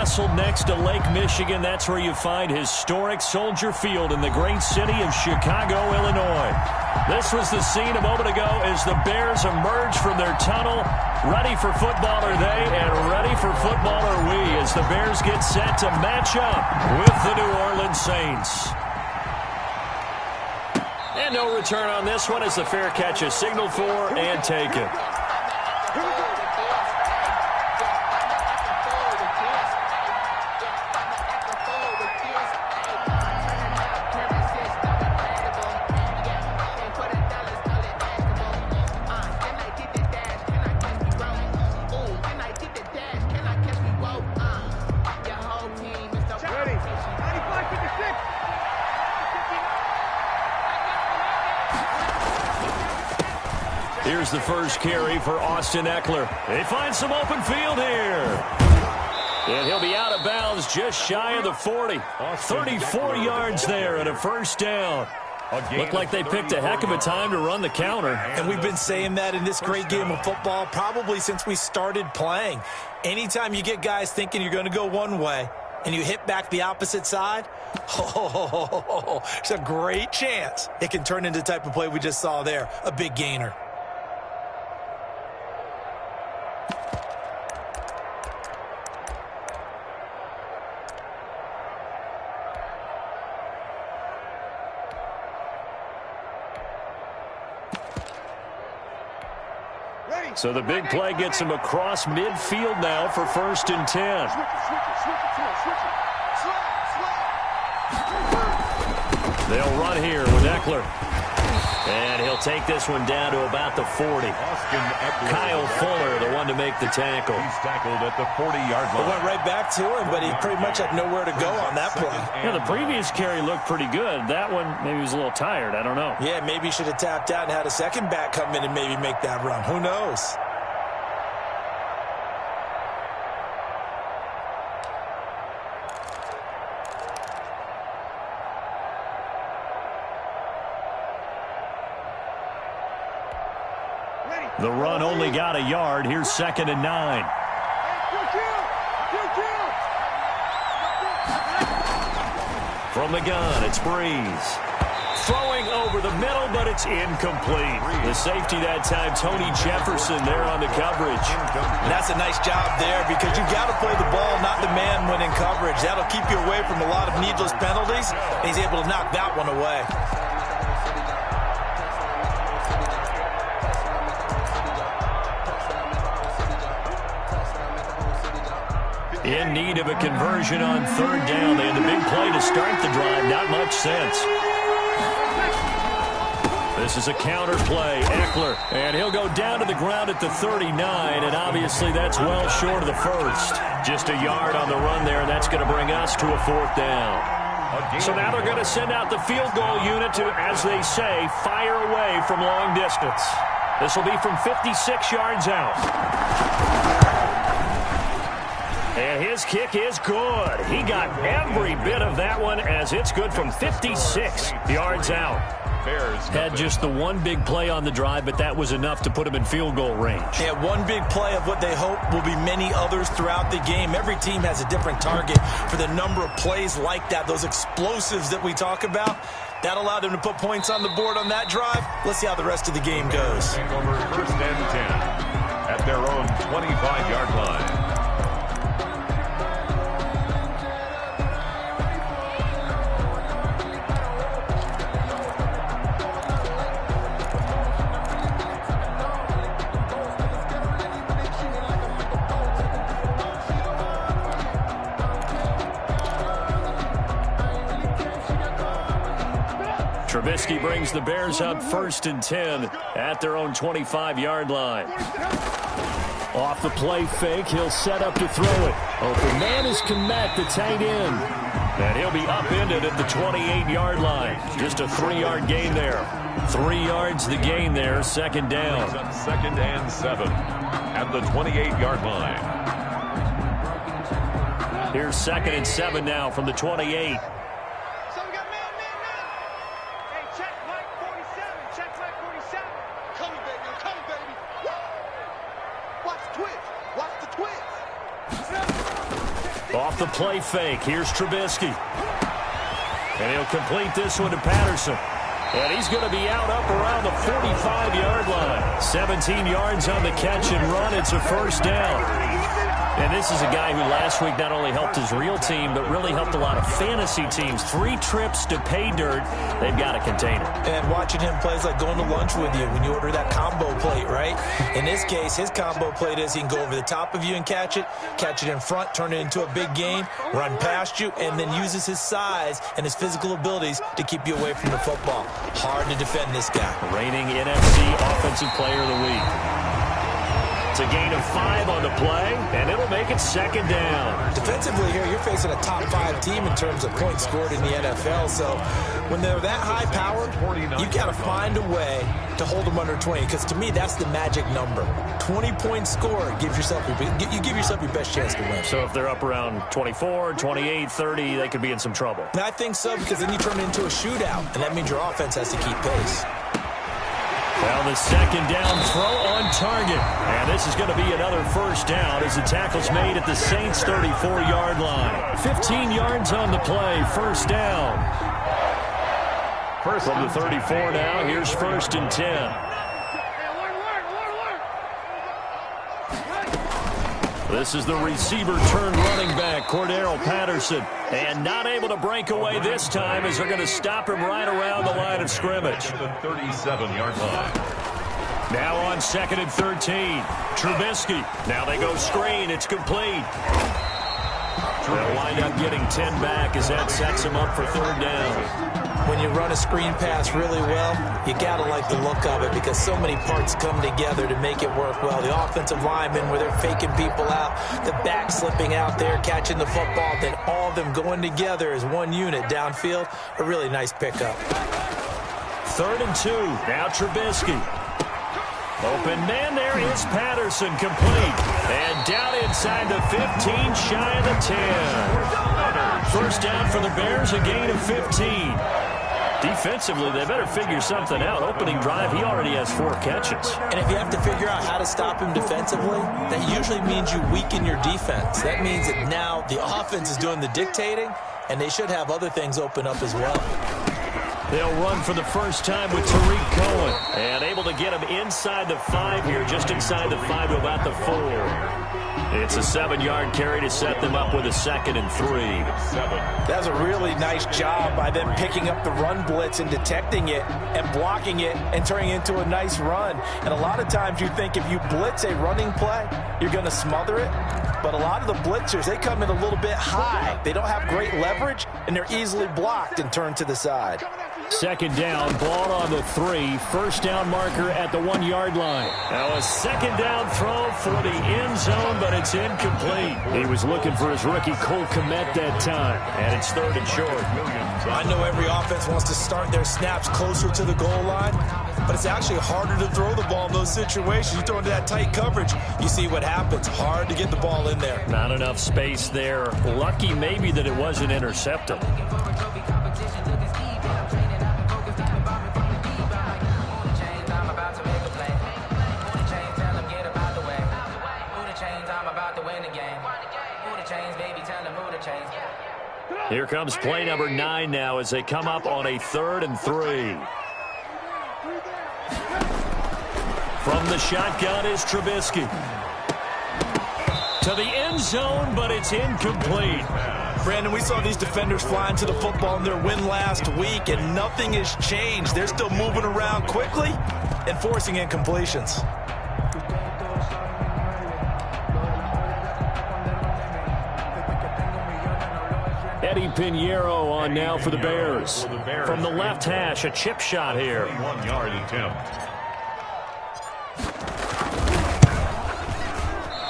nestled next to Lake Michigan. That's where you find historic Soldier Field in the great city of Chicago, Illinois. This was the scene a moment ago as the Bears emerged from their tunnel. Ready for football are they, and ready for football are we as the Bears get set to match up with the New Orleans Saints. And no return on this one as the fair catch is signaled for and taken. Here's the first carry for Austin Eckler. They find some open field here. And he'll be out of bounds just shy of the 40. 34 yards there and a first down. Looked like they picked a heck of a time to run the counter. And we've been saying that in this great game of football probably since we started playing. Anytime you get guys thinking you're going to go one way and you hit back the opposite side, it's a great chance it can turn into the type of play we just saw there, a big gainer. So the big play gets him across midfield now for 1st and 10. They'll run here with Eckler. And he'll take this one down to about the 40. Kyle Fuller, the one to make the tackle. He's tackled at the 40-yard line. It went right back to him, but he pretty much had nowhere to go on that play. Yeah, the previous carry looked pretty good. That one, maybe he was a little tired. I don't know. Yeah, maybe he should have tapped out and had a second back come in and maybe make that run. Who knows? The run only got a yard. Here's 2nd and 9. From the gun, it's Breeze. Throwing over the middle, but it's incomplete. The safety that time, Tony Jefferson there on the coverage. And that's a nice job there because you've got to play the ball, not the man when in coverage. That'll keep you away from a lot of needless penalties. And he's able to knock that one away. In need of a conversion on 3rd down. They had the big play to start the drive. Not much sense. This is a counter play. Eckler. And he'll go down to the ground at the 39. And obviously that's well short of the first. Just a yard on the run there. And that's going to bring us to a 4th down. So now they're going to send out the field goal unit to, as they say, fire away from long distance. This will be from 56 yards out. And his kick is good. He got every bit of that one as it's good from 56 yards out. Had just the one big play on the drive, but that was enough to put him in field goal range. Yeah, one big play of what they hope will be many others throughout the game. Every team has a different target for the number of plays like that, those explosives that we talk about. That allowed them to put points on the board on that drive. Let's see how the rest of the game goes. Over 1st and 10 at their own 25-yard line. Trubisky brings the Bears up 1st and 10 at their own 25-yard line. Off the play fake, he'll set up to throw it. Open man is Kmet, the tight end. And he'll be upended at the 28-yard line. Just a 3-yard gain there. 3 yards the gain there, 2nd down. 2nd and 7 at the 28-yard line. Here's 2nd and 7 now from the 28. off the play fake. Here's Trubisky. And he'll complete this one to Patterson. And he's going to be out up around the 45-yard line. 17 yards on the catch and run. It's a first down. And this is a guy who last week not only helped his real team, but really helped a lot of fantasy teams. 3 trips to pay dirt. They've got a container. And watching him play is like going to lunch with you when you order that combo plate, right? In this case, his combo plate is he can go over the top of you and catch it in front, turn it into a big gain, run past you, and then uses his size and his physical abilities to keep you away from the football. Hard to defend this guy. Reigning NFC Offensive Player of the Week. It's a gain of 5 on the play, and it'll make it second down. Defensively here, you're facing a top 5 team in terms of points scored in the NFL. So when they're that high-powered, you got to find a way to hold them under 20. Because to me, that's the magic number. 20 points scored, you give yourself your best chance to win. So if they're up around 24, 28, 30, they could be in some trouble. And I think so, because then you turn it into a shootout, and that means your offense has to keep pace. Well, the second down throw on target. And this is going to be another first down as the tackle's made at the Saints' 34-yard line. 15 yards on the play, first down. From the 34 now, here's 1st and 10. This is the receiver turned running back, Cordero Patterson. And not able to break away this time as they're going to stop him right around the line of scrimmage. The 37-yard line. Now on 2nd and 13. Trubisky. Now they go screen. It's complete. They'll wind up getting 10 back as that sets him up for 3rd down. When you run a screen pass really well, you got to like the look of it because so many parts come together to make it work well. The offensive linemen where they're faking people out, the back slipping out there, catching the football, then all of them going together as one unit downfield. A really nice pickup. 3rd and 2. Now Trubisky. Open man there is Patterson, complete. And down inside the 15, shy of the 10. First down for the Bears, a gain of 15. Defensively, they better figure something out. Opening drive, he already has 4 catches. And if you have to figure out how to stop him defensively, that usually means you weaken your defense. That means that now the offense is doing the dictating, and they should have other things open up as well. They'll run for the first time with Tariq Cohen. And able to get him inside the 5 here, just inside the 5 to about the 4. It's a 7-yard carry to set them up with a 2nd and 3. That was a really nice job by them picking up the run blitz and detecting it and blocking it and turning it into a nice run. And a lot of times you think if you blitz a running play, you're going to smother it. But a lot of the blitzers, they come in a little bit high. They don't have great leverage, and they're easily blocked and turned to the side. 2nd down, ball on the 3. First down marker at the 1-yard line. Now a 2nd down throw for the end zone, but it's incomplete. He was looking for his rookie Cole Kmet that time, and it's 3rd and short. I know every offense wants to start their snaps closer to the goal line, but it's actually harder to throw the ball in those situations. You throw into that tight coverage, you see what happens. Hard to get the ball in there. Not enough space there. Lucky maybe that it wasn't intercepted. Here comes play number 9 now as they come up on a 3rd and 3. From the shotgun is Trubisky. To the end zone, but it's incomplete. Brandon, we saw these defenders flying to the football in their win last week, and nothing has changed. They're still moving around quickly and forcing incompletions. Eddie Pinheiro on now for the Bears. From the left hash, a chip shot here. 1-yard attempt.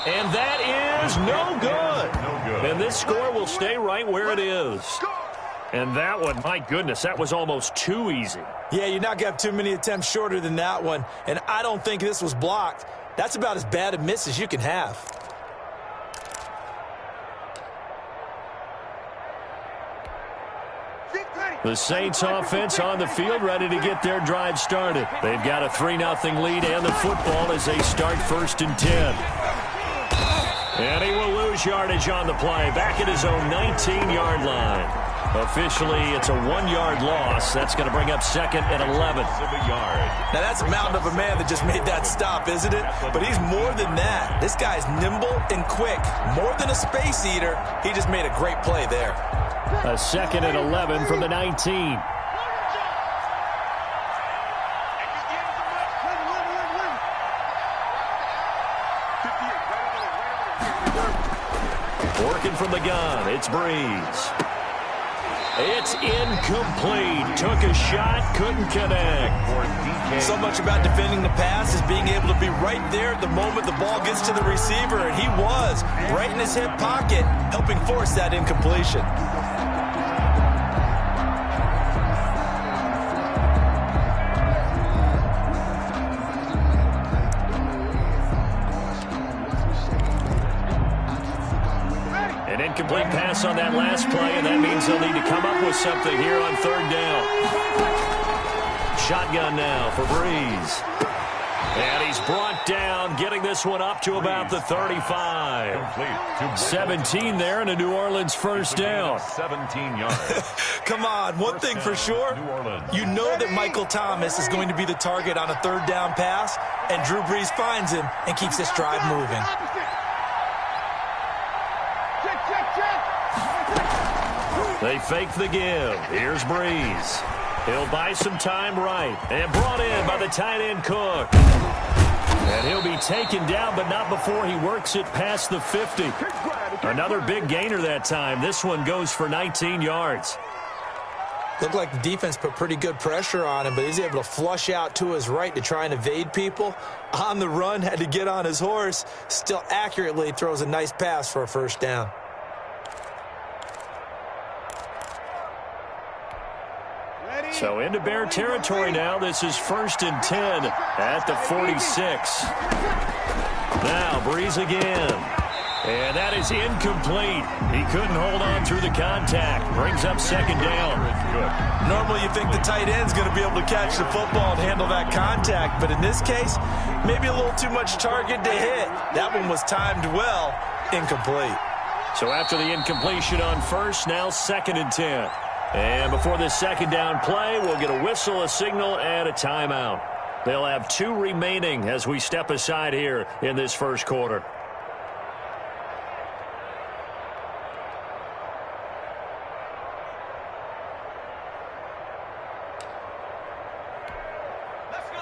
And that is no good. And this score will stay right where it is. And that one, my goodness, that was almost too easy. Yeah, you're not going to have too many attempts shorter than that one. And I don't think this was blocked. That's about as bad a miss as you can have. The Saints offense on the field ready to get their drive started. They've got a 3-0 lead and the football as they start 1st and 10. And he will lose lose yardage on the play. Back at his own 19-yard line. Officially, it's a 1-yard loss. That's going to bring up 2nd and 11. Now, that's a mountain of a man that just made that stop, isn't it? But he's more than that. This guy's nimble and quick. More than a space eater, he just made a great play there. A 2nd and 11 from the 19. Working from the gun, it's Breeze. It's incomplete. Took a shot, couldn't connect. So much about defending the pass is being able to be right there at the moment the ball gets to the receiver, and he was right in his hip pocket, helping force that incompletion. Incomplete pass on that last play, and that means they'll need to come up with something here on 3rd down. Shotgun now for Breeze. And he's brought down, getting this one up to about the 35. 17 there, and a New Orleans 1st down. 17 yards. Come on, one thing for sure, you know that Michael Thomas is going to be the target on a 3rd down pass, and Drew Brees finds him and keeps this drive moving. They fake the give. Here's Breeze. He'll buy some time right. And brought in by the tight end Cook. And he'll be taken down, but not before he works it past the 50. Another big gainer that time. This one goes for 19 yards. Looked like the defense put pretty good pressure on him, but he's able to flush out to his right to try and evade people. On the run, had to get on his horse. Still accurately throws a nice pass for a 1st down. So into Bear territory now. This is 1st and 10 at the 46. Now Breeze again. And that is incomplete. He couldn't hold on through the contact. Brings up 2nd down. Normally you think the tight end's going to be able to catch the football and handle that contact. But in this case, maybe a little too much target to hit. That one was timed well. Incomplete. So after the incompletion on 1st, now 2nd and 10. And before this 2nd down play, we'll get a whistle, a signal, and a timeout. They'll have 2 remaining as we step aside here in this 1st quarter.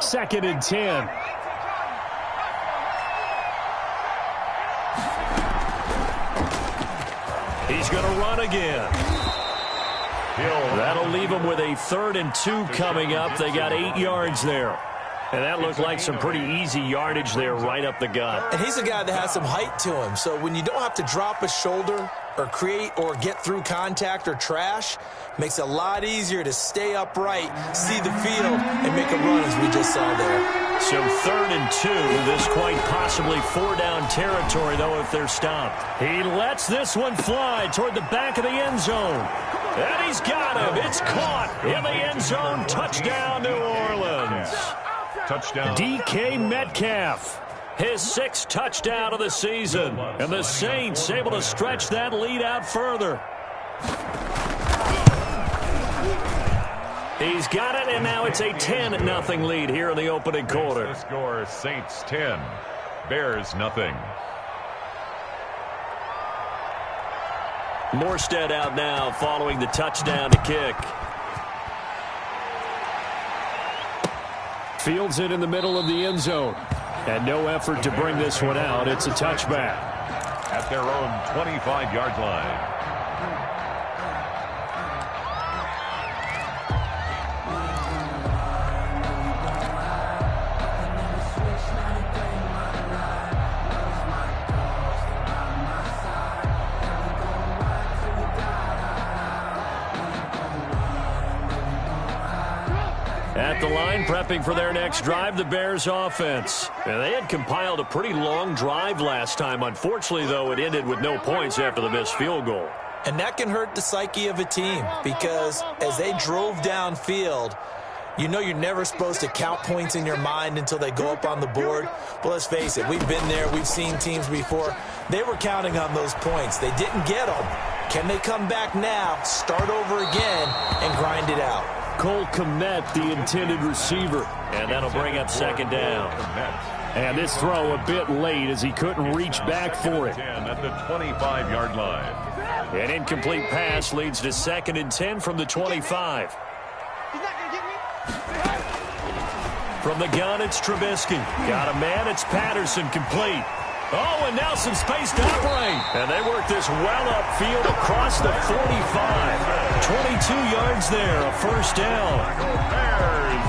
Second and 10. He's going to run again. That'll leave them with a 3rd and 2 coming up. They got 8 yards there. And that looked like some pretty easy yardage there right up the gut. And he's a guy that has some height to him. So when you don't have to drop a shoulder or create or get through contact or trash, makes it a lot easier to stay upright, see the field, and make a run as we just saw there. So 3rd and 2, this quite possibly 4-down territory, though, if they're stopped. He lets this one fly toward the back of the end zone. And he's got him. It's caught in the end zone. Touchdown, New Orleans. Touchdown. DK Metcalf, his 6th touchdown of the season. And the Saints able to stretch that lead out further. He's got it, and now it's a 10-0 lead here in the opening quarter. The score, Saints 10, Bears nothing. Morstead out now following the touchdown to kick. Fields it in the middle of the end zone. And no effort to bring this one out. It's a touchback. At their own 25-yard line. At the line, prepping for their next drive, the Bears offense. And they had compiled a pretty long drive last time. Unfortunately, though, it ended with no points after the missed field goal. And that can hurt the psyche of a team because as they drove downfield, You know you're never supposed to count points in your mind until they go up on the board. But let's face it, we've been there. We've seen teams before. They were counting on those points. They didn't get them. Can they come back now, start over again, and grind it out? Cole Kmet, the intended receiver. And that'll bring up second down. And this throw a bit late as he couldn't reach back for it. At the 25-yard line. An incomplete pass leads to 2nd and 10 from the 25. From the gun, it's Trubisky. Got a man, it's Patterson, complete. Oh, and now some space to operate. And they work this well upfield across the 45. 22 yards there, a first down.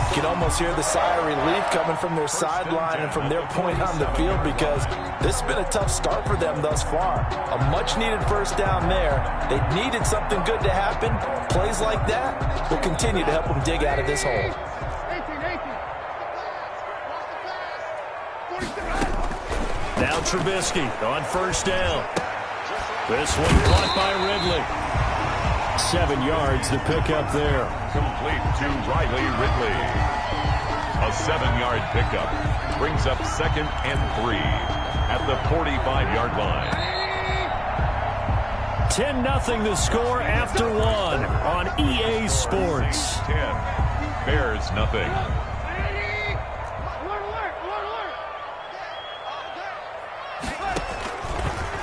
You can almost hear the sigh of relief coming from their sideline and from their point on the field because this has been a tough start for them thus far. A much-needed first down there. They needed something good to happen. Plays like that will continue to help them dig out of this hole. Now Trubisky on first down. This one caught by Ridley. 7 yards to pick up there. Complete to Riley Ridley. A 7-yard pickup brings up 2nd and 3 at the 45-yard line. 10-0 the score after 1 on EA Sports. 10. Bears nothing.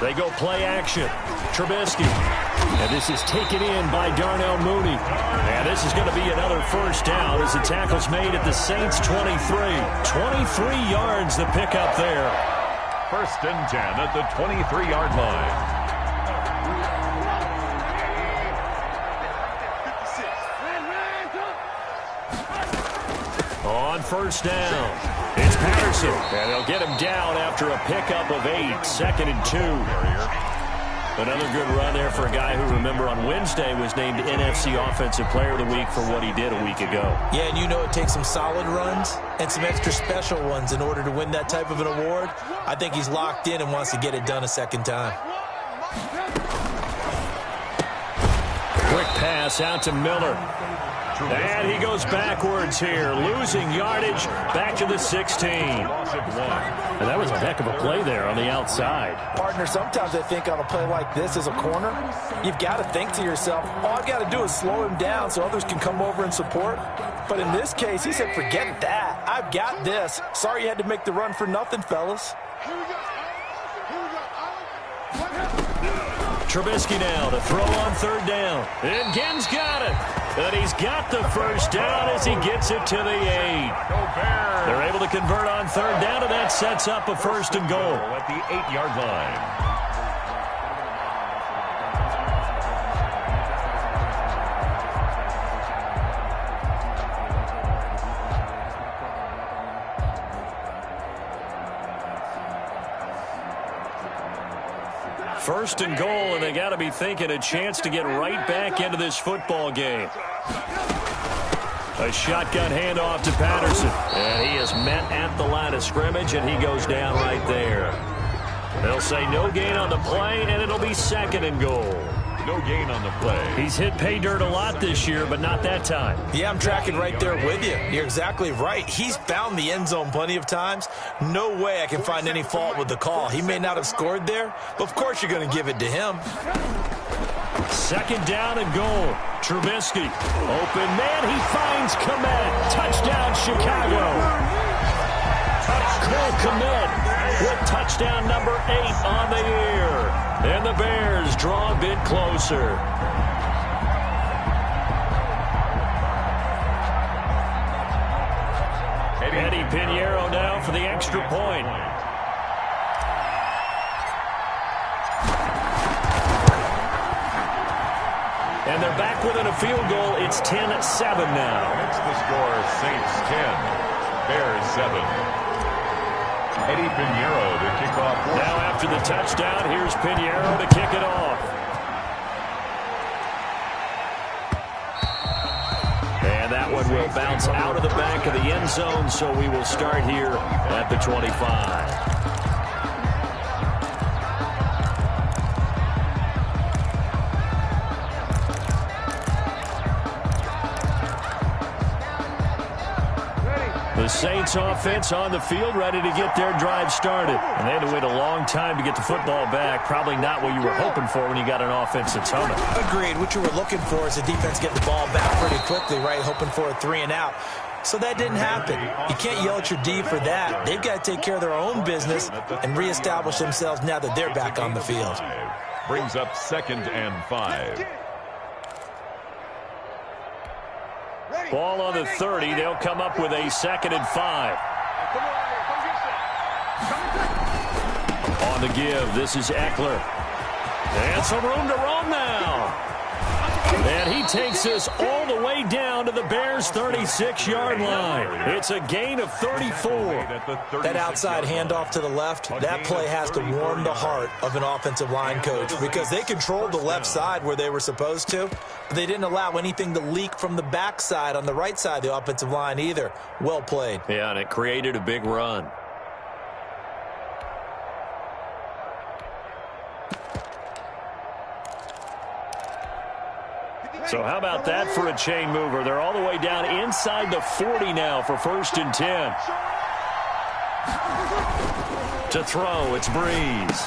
They go play action. Trubisky. And this is taken in by Darnell Mooney. And this is going to be another first down as the tackle's made at the Saints' 23. 23 yards the pickup there. 1st and 10 at the 23-yard line. On first down, it's Patterson. And they'll get him down after a pickup of 8. 2nd and 2. Another good run there for a guy who, remember, on Wednesday was named NFC Offensive Player of the Week for what he did a week ago. Yeah, and you know it takes some solid runs and some extra special ones in order to win that type of an award. I think he's locked in and wants to get it done a second time. Quick pass out to Miller. And he goes backwards here, losing yardage back to the 16. And that was a heck of a play there on the outside. Partner, sometimes I think on a play like this as a corner, you've got to think to yourself, all I've got to do is slow him down so others can come over and support. But in this case, he said, forget that. I've got this. Sorry you had to make the run for nothing, fellas. Trubisky now to throw on 3rd down. And Ginn's got it. And he's got the first down as he gets it to the 8. They're able to convert on 3rd down, and that sets up a 1st and goal. At the 8-yard line. First and goal, and they got to be thinking a chance to get right back into this football game. A shotgun handoff to Patterson, and he is met at the line of scrimmage, and he goes down right there. They'll say no gain on the play, and it'll be 2nd and goal. No gain on the play. He's hit pay dirt a lot this year, but not that time. Yeah, I'm tracking right there with you. You're exactly right. He's found the end zone plenty of times. No way I can find any fault with the call. He may not have scored there, but of course you're going to give it to him. 2nd down and goal. Trubisky. Open man. He finds Kmet. Touchdown, Chicago. Cole Kmet with touchdown number 8 on the year. And the Bears draw a bit closer. Eddie Pinheiro now for the extra point. And they're back within a field goal. It's 10-7 now. It's the score, Saints 10, Bears 7. Eddie Pinheiro to kick off. Now after the touchdown, here's Pinheiro to kick it off. And that one will bounce out of the back of the end zone, so we will start here at the 25. The Saints offense on the field, ready to get their drive started. And they had to wait a long time to get the football back. Probably not what you were hoping for when you got an offense that's humming. Agreed. What you were looking for is the defense getting the ball back pretty quickly, right? Hoping for a 3 and out. So that didn't happen. You can't yell at your D for that. They've got to take care of their own business and reestablish themselves now that they're back on the field. Brings up 2nd and 5. Ball on the 30. They'll come up with a 2nd and 5. On the give, this is Eckler. And some room to roam now. And he takes us all the way down to the Bears' 36-yard line. It's a gain of 34. That outside handoff to the left, that play has to warm the heart of an offensive line coach because they controlled the left side where they were supposed to. But they didn't allow anything to leak from the backside on the right side of the offensive line either. Well played. Yeah, and it created a big run. So how about that for a chain mover? They're all the way down inside the 40 now for 1st and 10. To throw, it's Breeze.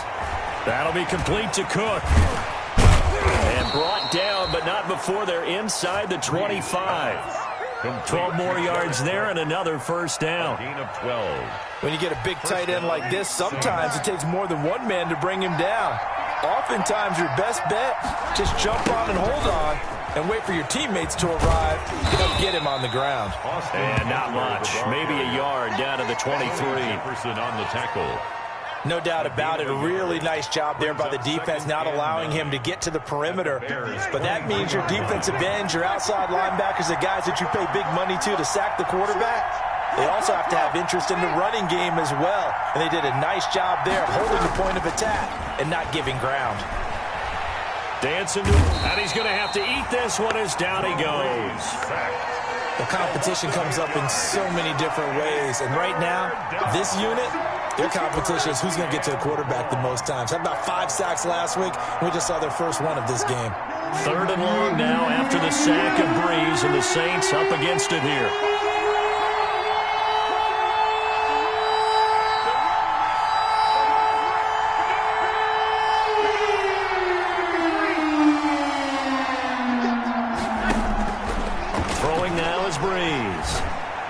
That'll be complete to Cook. And brought down, but not before they're inside the 25. 12 more yards there and another 1st down. Gain of 12. When you get a big tight end like this, sometimes it takes more than one man to bring him down. Oftentimes, your best bet, just jump on and hold on and wait for your teammates to arrive to help get him on the ground. And not much. Maybe a yard down to the 23. On the tackle. No doubt about it. A really nice job there by the defense, not allowing him to get to the perimeter. But that means your defensive ends, your outside linebackers, the guys that you pay big money to sack the quarterback, they also have to have interest in the running game as well. And they did a nice job there of holding the point of attack and not giving ground. Dancing, and he's going to have to eat this one as down he goes. The competition comes up in so many different ways. And right now, this unit, their competition is who's going to get to the quarterback the most times. Had about 5 sacks last week. We just saw their first one of this game. 3rd and long now after the sack of Breeze, and the Saints up against it here.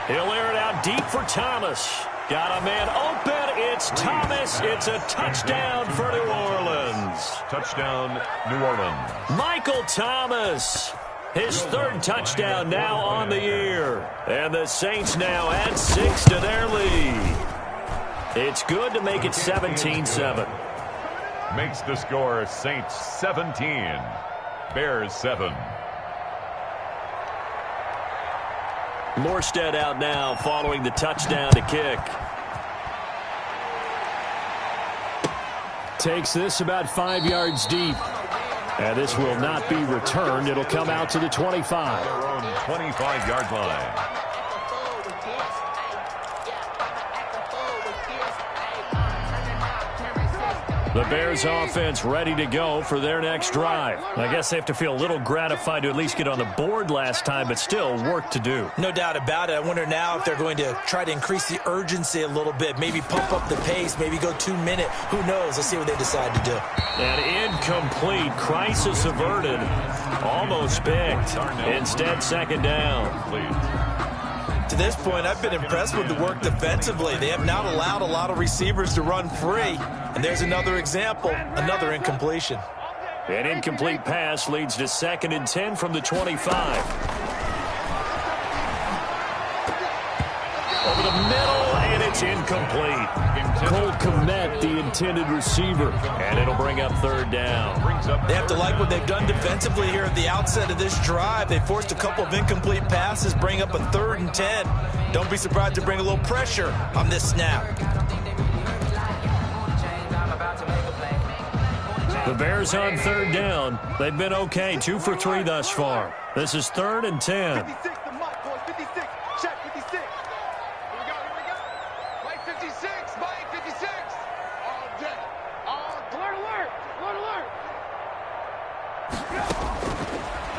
He'll air it out deep for Thomas. Got a man open. It's Thomas. It's a touchdown for New Orleans. Touchdown, New Orleans. Michael Thomas. His 3rd touchdown now on the year. And the Saints now add 6 to their lead. It's good to make it 17-7. Makes the score Saints 17. Bears 7. Morstead out now following the touchdown to kick. Takes this about 5 yards deep. And this will not be returned. It'll come out to the 25. Their own 25-yard line. The Bears offense ready to go for their next drive. I guess they have to feel a little gratified to at least get on the board last time, but still work to do. No doubt about it. I wonder now if they're going to try to increase the urgency a little bit, maybe pump up the pace, maybe go 2-minute. Who knows? Let's see what they decide to do. An incomplete, crisis averted, almost picked. Instead, 2nd down. To this point, I've been impressed with the work defensively. They have not allowed a lot of receivers to run free. And there's another example, another incompletion. An incomplete pass leads to 2nd and 10 from the 25. Over the middle, and it's incomplete. Cole Kmet, the intended receiver, and it'll bring up 3rd down. They have to like what they've done defensively here at the outset of this drive. They forced a couple of incomplete passes, bring up a 3rd and 10. Don't be surprised to bring a little pressure on this snap. The Bears on 3rd down. They've been okay, 2 for 3 thus far. This is 3rd and 10. 56, the mark, boys, 56. Check, 56. Here we go. Mike 56, Mike 56. All day. Alert.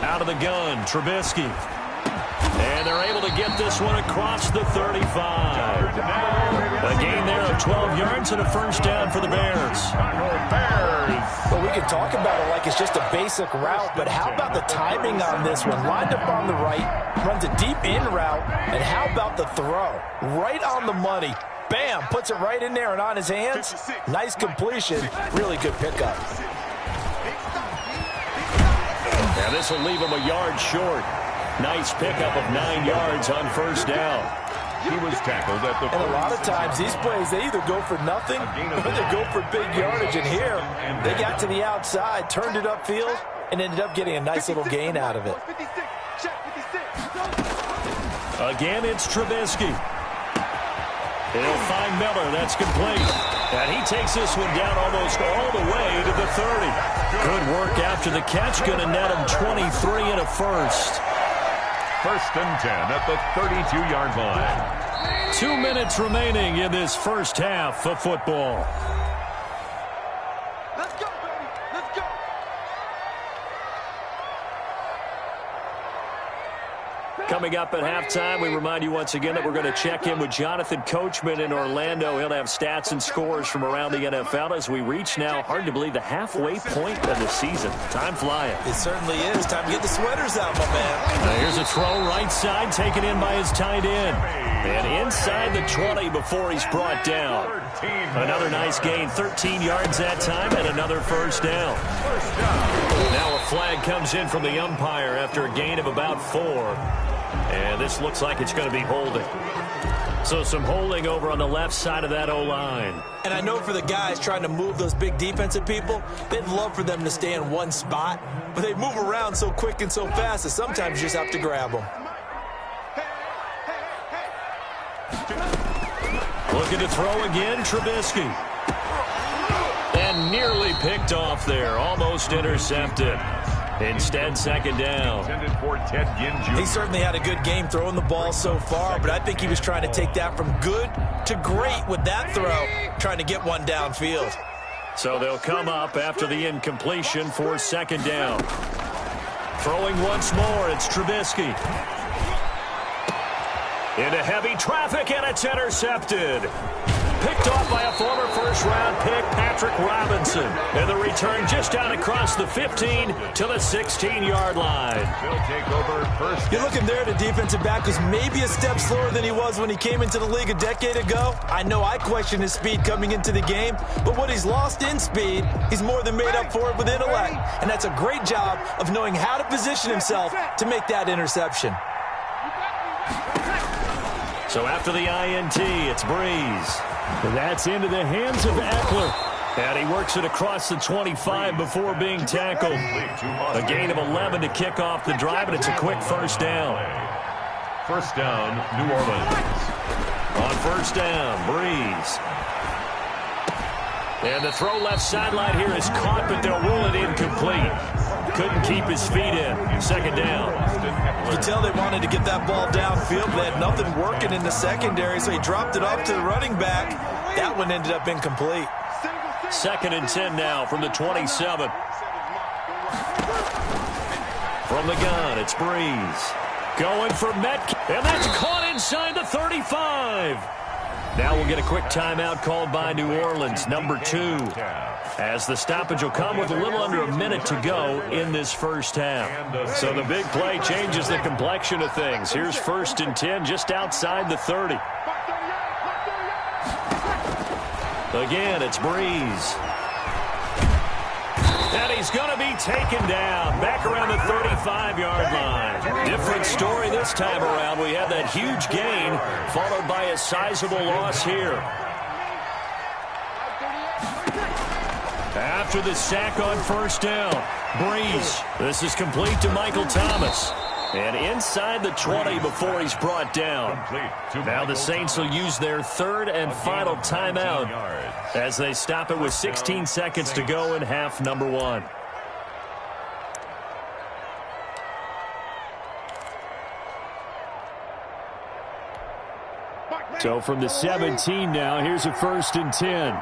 Out of the gun, Trubisky. And they're able to get this one across the 35. A gain there of 12 yards and a first down for the Bears. Well, we can talk about it like it's just a basic route, but how about the timing on this one? Lined up on the right, runs a deep in route, and how about the throw? Right on the money. Bam, puts it right in there and on his hands. Nice completion, really good pickup. Now this will leave him a yard short. Nice pickup of 9 yards on first down. He was tackled at the And a lot of times, these plays, they either go for nothing or they go for big yardage. And here, they got to the outside, turned it upfield, and ended up getting a nice little gain out of it. Again, it's Trubisky. He'll find Miller. That's complete. And he takes this one down almost all the way to the 30. Good work after the catch. Going to net him 23 and a first. First and 10 at the 32-yard line. 2 minutes remaining in this first half of football. Let's go, baby. Let's go. Coming up at halftime, we remind you once again that we're going to check in with Jonathan Coachman in Orlando. He'll have stats and scores from around the NFL as we reach now, hard to believe, the halfway point of the season. Time flying. It certainly is. Time to get the sweaters out, my man. Here's a throw right side, taken in by his tight end. And inside the 20 before he's brought down. Another nice gain, 13 yards that time, and another first down. Now a flag comes in from the umpire after a gain of about 4. And this looks like it's going to be holding. So some holding over on the left side of that O-line. And I know for the guys trying to move those big defensive people, they'd love for them to stay in one spot. But they move around so quick and so fast that sometimes you just have to grab them. Looking to throw again, Trubisky. And nearly picked off there. Almost intercepted. Instead, second down. He certainly had a good game throwing the ball so far, but I think he was trying to take that from good to great with that throw, trying to get one downfield. So they'll come up after the incompletion for second down. Throwing once more, it's Trubisky. Into heavy traffic, and it's intercepted. Picked off by a former first-round pick, Patrick Robinson. And the return just down across the 15 to the 16-yard line. They'll take over first. You're looking there, the defensive back was maybe a step slower than he was when he came into the league a decade ago. I know I questioned his speed coming into the game, but what he's lost in speed, he's more than made up for it with intellect. And that's a great job of knowing how to position himself to make that interception. So after the INT, it's Breeze. And that's into the hands of Eckler. And he works it across the 25 before being tackled. A gain of 11 to kick off the drive, and it's a quick first down. First down, New Orleans. On first down, Breeze. And the throw left sideline here is caught, but they'll rule it incomplete. Couldn't keep his feet in. Second down. You tell they wanted to get that ball downfield. They had nothing working in the secondary, so he dropped it off to the running back. That one ended up incomplete. Second and 10 now from the 27. From the gun, it's Breeze. Going for Metcalf, and that's caught inside the 35. Now we'll get a quick timeout called by New Orleans, number 2. As the stoppage will come with a little under a minute to go in this first half. So the big play changes the complexion of things. Here's first and 10 just outside the 30. Again, it's Breeze. And he's going to be taken down back around the 35-yard line. Different story this time around. We had that huge gain followed by a sizable loss here. After the sack on first down, Breeze. This is complete to Michael Thomas. And inside the 20 before he's brought down. Now the Saints will use their third and final timeout as they stop it with 16 seconds to go in half number 1. So from the 17 now, here's a first and 10.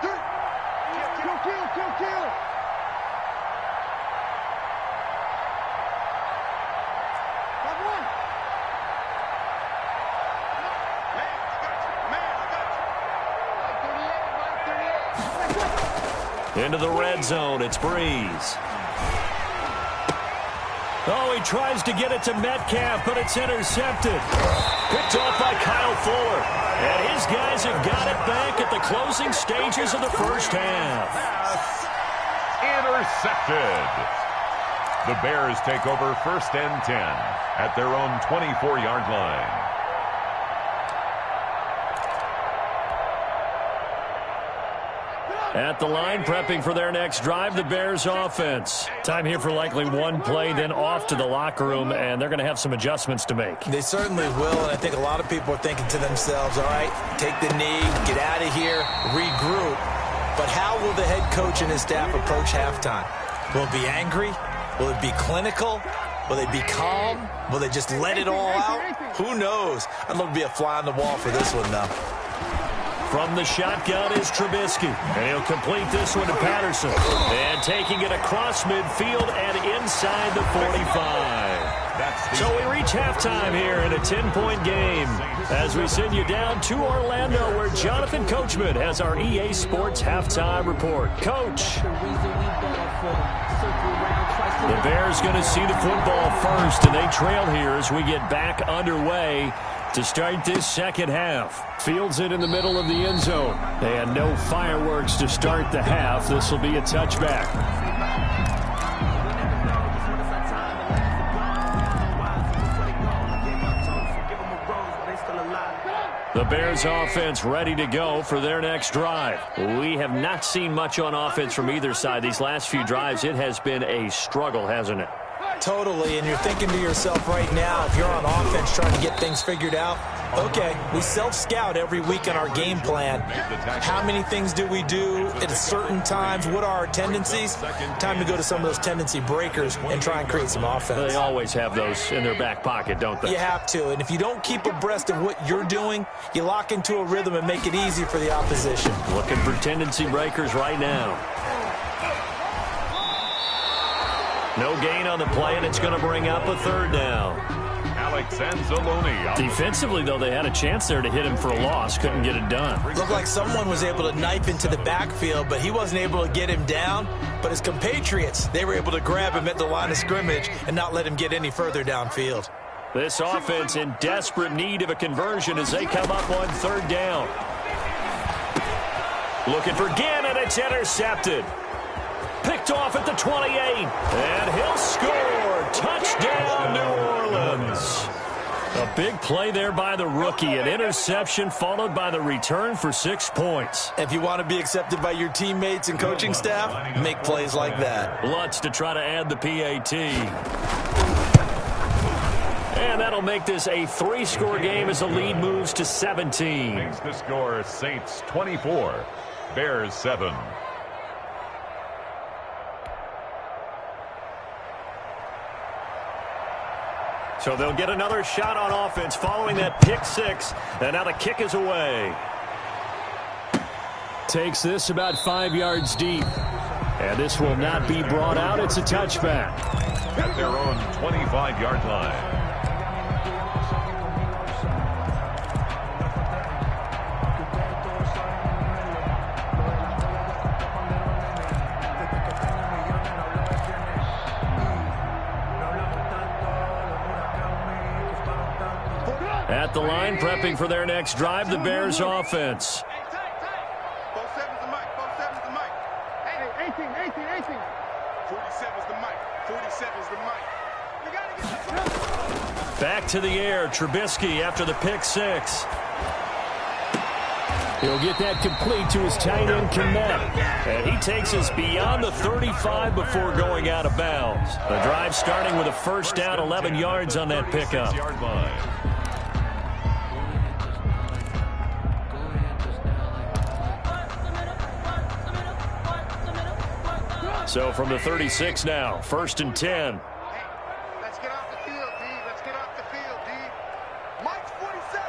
Into the red zone, it's Breeze. Oh, he tries to get it to Metcalf, but it's intercepted. Picked off by Kyle Fuller. And his guys have got it back at the closing stages of the first half. Intercepted. The Bears take over 1st and 10 at their own 24-yard line. At the line, prepping for their next drive, the Bears offense. Time here for likely one play, then off to the locker room, and they're going to have some adjustments to make. They certainly will, and I think a lot of people are thinking to themselves, all right, take the knee, get out of here, regroup. But how will the head coach and his staff approach halftime? Will it be angry? Will it be clinical? Will they be calm? Will they just let it all out? Who knows? I'd love to be a fly on the wall for this one, though. From the shotgun is Trubisky, and he'll complete this one to Patterson. And taking it across midfield and inside the 45. So we reach halftime here in a 10-point game as we send you down to Orlando, where Jonathan Coachman has our EA Sports halftime report. Coach. The Bears going to see the football first, and they trail here as we get back underway to start this second half. Fields it in the middle of the end zone. And no fireworks to start the half. This will be a touchback. The Bears offense ready to go for their next drive. We have not seen much on offense from either side. These last few drives, it has been a struggle, hasn't it? Totally, and you're thinking to yourself right now, if you're on offense trying to get things figured out, okay, we self-scout every week on our game plan. How many things do we do at certain times? What are our tendencies? Time to go to some of those tendency breakers and try and create some offense. They always have those in their back pocket, don't they? You have to, and if you don't keep abreast of what you're doing, you lock into a rhythm and make it easy for the opposition. Looking for tendency breakers right now. No gain on the play, and it's going to bring up a third down. Alex Anzalone. Defensively, though, they had a chance there to hit him for a loss. Couldn't get it done. Looked like someone was able to knife into the backfield, but he wasn't able to get him down. But his compatriots, they were able to grab him at the line of scrimmage and not let him get any further downfield. This offense in desperate need of a conversion as they come up on third down. Looking for Gannon, it's intercepted. Picked off at the 28, and he'll score. Touchdown, New Orleans. A big play there by the rookie, an interception followed by the return for 6 points. If you want to be accepted by your teammates and coaching staff, make plays like that. Lutz to try to add the PAT. And that'll make this a 3-score game as the lead moves to 17. Makes the score Saints 24, Bears 7. So they'll get another shot on offense following that pick six. And now the kick is away. Takes this about 5 yards deep. And this will not be brought out. It's a touchback. At their own 25-yard line. At the line, prepping for their next drive, the Bears offense. 47's the mic. 47's the mic. Hey, 18. 47's the mic. 47's the mic. We got to get the Back to the air, Trubisky after the pick six. He'll get that complete to his tight end, Kmet. And he takes us beyond the 35 before going out of bounds. The drive starting with a first down, 11 yards on that pickup. So from the 36 now, 1st and 10. Let's get off the field, D. Let's get off the field, D. Mike's 47.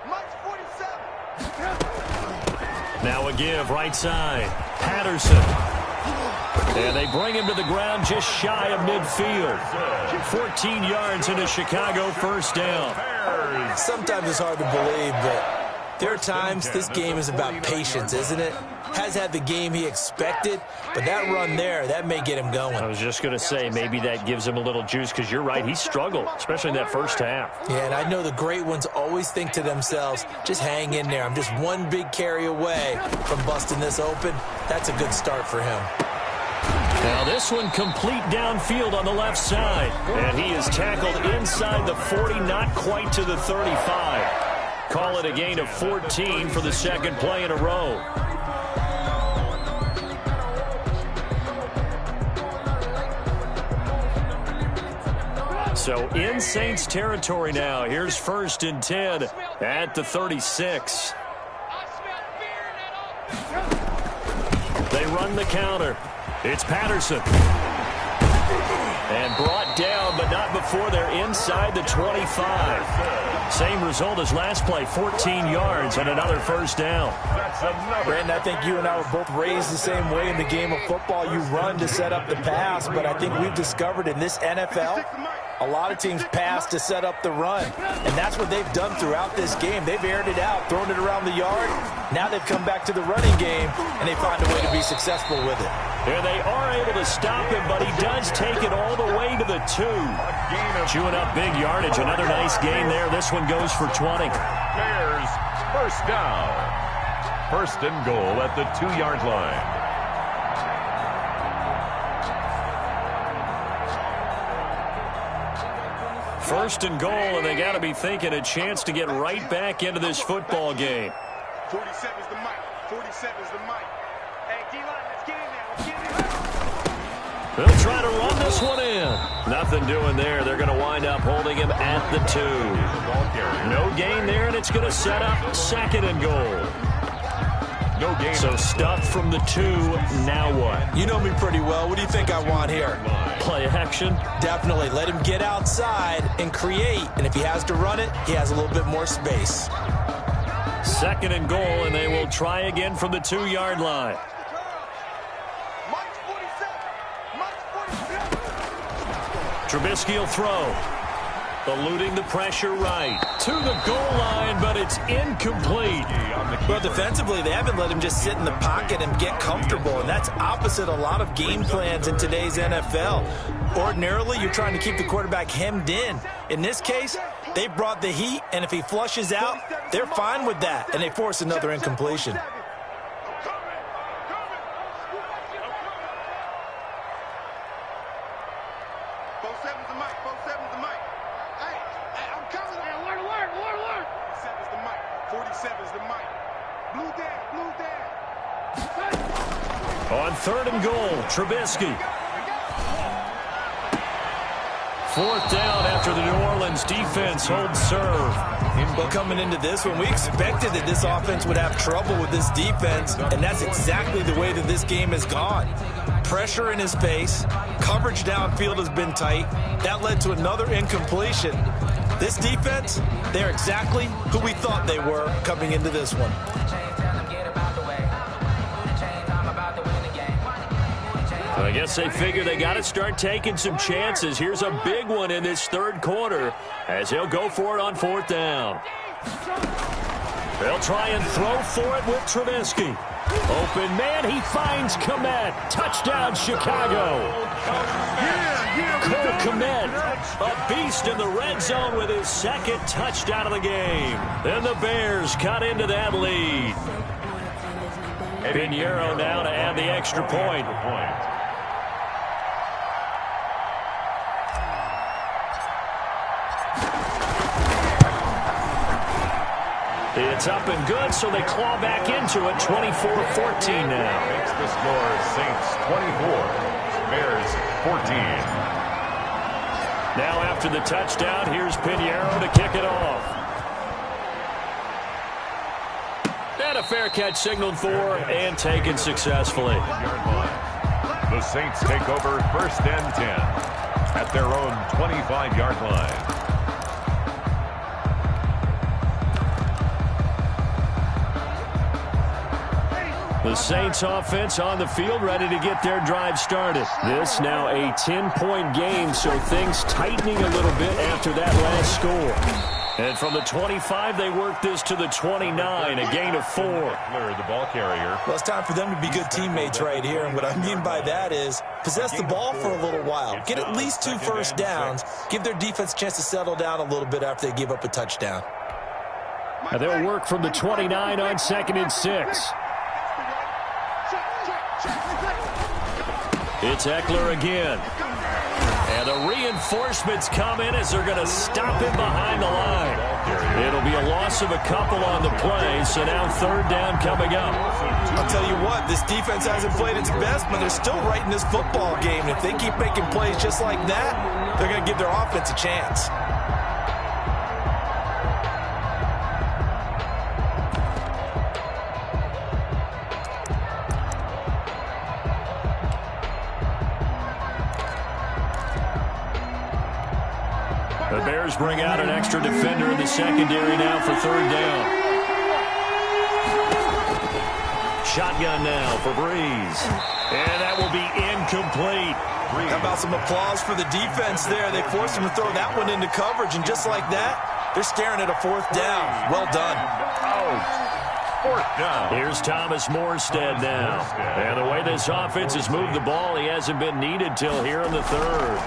Mike's 47. Now a give, right side. Patterson. And they bring him to the ground just shy of midfield. 14 yards into Chicago, first down. Sometimes it's hard to believe, but There are times this game is about patience, isn't it? Has had the game he expected, but that run there, that may get him going. I was just going to say, maybe that gives him a little juice, because you're right, he struggled, especially in that first half. Yeah, and I know the great ones always think to themselves, just hang in there. I'm just one big carry away from busting this open. That's a good start for him. Now this one complete downfield on the left side. And he is tackled inside the 40, not quite to the 35. Call it a gain of 14 for the second play in a row. So in Saints territory now. Here's 1st and 10 at the 36. They run the counter. It's Patterson. And brought down, but not before they're inside the 25. Same result as last play, 14 yards and another first down. Brandon, I think you and I were both raised the same way in the game of football. You run to set up the pass, but I think we've discovered in this NFL, a lot of teams pass to set up the run. And that's what they've done throughout this game. They've aired it out, thrown it around the yard. Now they've come back to the running game, and they find a way to be successful with it. And they are able to stop him, but he does take it all the way to the 2. Chewing up big yardage. Another nice gain there. This one goes for 20. Bears, first down. 1st and goal at the 2-yard line. First and goal, and they got to be thinking a chance to get right back into this football game. 47's the mic. 47's the mic. Hey, D-line, let's get in there. Let's get in there. They'll try to run this one in. Nothing doing there. They're going to wind up holding him at the 2. No gain there, and it's going to set up 2nd and goal. No gain. So stuff from the 2. Now what? You know me pretty well. What do you think I want here? Play action? Definitely. Let him get outside and create. And if he has to run it, he has a little bit more space. 2nd and goal, and they will try again from the 2-yard line. Mike's 47. Mike's 47. Trubisky will throw. Eluding the pressure right. To the goal line, but it's incomplete. Well, defensively, they haven't let him just sit in the pocket and get comfortable, and that's opposite a lot of game plans in today's NFL. Ordinarily, you're trying to keep the quarterback hemmed in. In this case, they brought the heat, and if he flushes out, they're fine with that, and they force another incompletion. 47's the mic. 47's the mic. Hey, I'm coming. Hey, alert. 47's the mic. 47's the mic. Blue down. On 3rd and goal, Trubisky. 4th down after the New Orleans defense holds serve. But coming into this one, we expected that this offense would have trouble with this defense, and that's exactly the way that this game has gone. Pressure in his face, coverage downfield has been tight. That led to another incompletion. This defense, they're exactly who we thought they were coming into this one. I guess they figure they got to start taking some chances. Here's a big one in this 3rd quarter as he'll go for it on 4th down. They'll try and throw for it with Trubisky. Open man, he finds Kmet. Touchdown, Chicago. Cole Kmet, a beast in the red zone with his 2nd touchdown of the game. Then the Bears cut into that lead. Pinheiro now to add the extra point. It's up and good, so they claw back into it, 24-14 now. Makes the score Saints 24, Bears 14. Now after the touchdown, here's Pinheiro to kick it off. And a fair catch signaled for and taken successfully. The Saints take over 1st and 10 at their own 25-yard line. The Saints offense on the field ready to get their drive started. This now a 10-point game, so things tightening a little bit after that last score. And from the 25, they work this to the 29, a gain of 4. The ball carrier. Well, it's time for them to be good teammates right here. And what I mean by that is possess the ball for a little while. Get at least 2 first downs. Give their defense a chance to settle down a little bit after they give up a touchdown. And they'll work from the 29 on 2nd and 6. It's Eckler again. And the reinforcements come in as they're going to stop him behind the line. It'll be a loss of a couple on the play, so now 3rd down coming up. I'll tell you what, this defense hasn't played its best, but they're still right in this football game. And if they keep making plays just like that, they're going to give their offense a chance. The Bears bring out an extra defender in the secondary now for 3rd down. Shotgun now for Breeze. And that will be incomplete. How about some applause for the defense there? They forced him to throw that one into coverage, and just like that, they're staring at a 4th down. Well done. Oh, 4th down. Here's Thomas Morstead now. And the way this offense has moved the ball, he hasn't been needed till here in the 3rd.